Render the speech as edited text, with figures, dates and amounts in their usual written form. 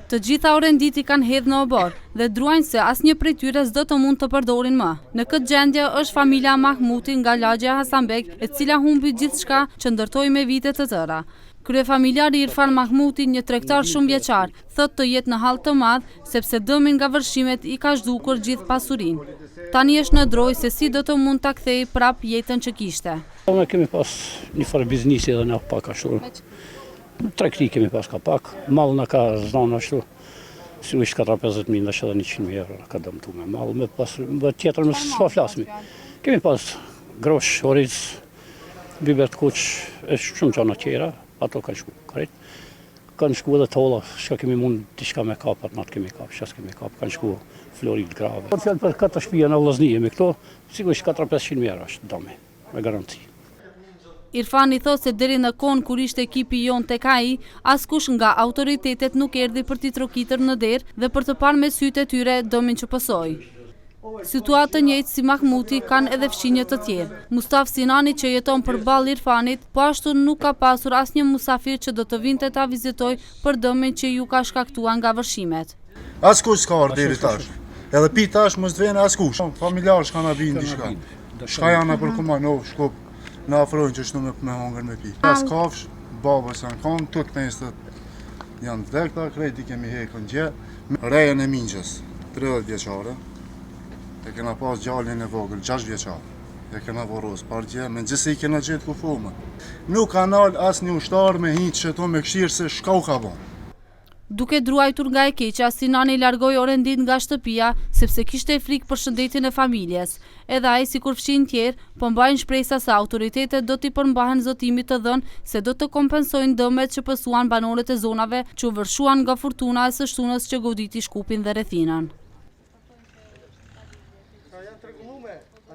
Të gjitha orenditi kanë hedhë në obor dhe druajnë se asnjë prej tyre s'do të mund të përdorin më. Në këtë gjendje është familja Mahmuti nga lagja Hasanbek, e cila humbi gjithçka që ndërtoi me vite të tëra. Kryefamiljari Irfan Mahmuti, një tregtar shumë vjeçar, thotë të jetë në hall të madh sepse dëmin nga vërshimet i ka zhdukur gjithë pasurinë. Tani është në drojë se si do të mund ta kthejë prap jetën që kishte. Ne kemi pas një farë biznesi edhe na pak ashtu. Tregti kemi pas ka pak, mall na ka zonë ashtu. Si u 450.000 ndash edhe 100.000 euro ka dëmtu me mall, me pas tjetër më s'po flasmi. Kemi pas grosh, oriz, biber të kuq, e shumë çana tjera, ato kanë shku krejt. Kanë shku edhe tolla, çka kemi mund diçka me kapat, natë kemi kap, ças kemi kap, kanë shku florit grave. Po fjalë për këtë shtëpi në Vllaznie me këto, sigurisht 400-500.000 euro është domi, me garanci. Irfani thotë se deri në kohën kur ishte ekipi jon tek ai, askush nga autoritetet nuk erdhi për t'i trokitër në derë dhe për të parë me sytë e tyre dëmin që pësoi. Situatë të njëjtë si Mahmuti kanë edhe fshinjë të tjerë. Mustaf Sinani që jeton përballë Irfanit, po ashtu nuk ka pasur asnjë musafir që do të vinte ta vizitojë për dëmin që ju ka shkaktuar nga vërshimet. Askush s'ka ardhur deri tash. Edhe pi tash mos të vjen askush. Familjar s'kan abin diçka. Shka janë për Kumanov, shkop në afrojnë që shtu me hongër me pi. Pas kafsh, babës janë kanë, të këtënjës janë vdekta, krejti kemi hekën gjë. Rejën e Mingjës, 30 vjeçare, e kena pas gjallin e vogël, 6 vjeçare. E kena voros par gjë, me gjithse i kena gjithë ku fume. Nuk kanal as një ushtar me hinë që to me këshirë se shka u ka bon. Duke druajtur nga e keqja, Sinani largoi orendit nga shtëpia sepse kishte frikë për shëndetin e familjes. Edhe ai, sikur fshinj tjerë, po mbajnë shpresa se autoritetet do t'i përmbahen zotimit të dhënë se do të kompensojnë dëmet që pësuan banorët e zonave që u vërshuan nga furtuna e së shtunës që goditi Shkupin dhe rrethinën.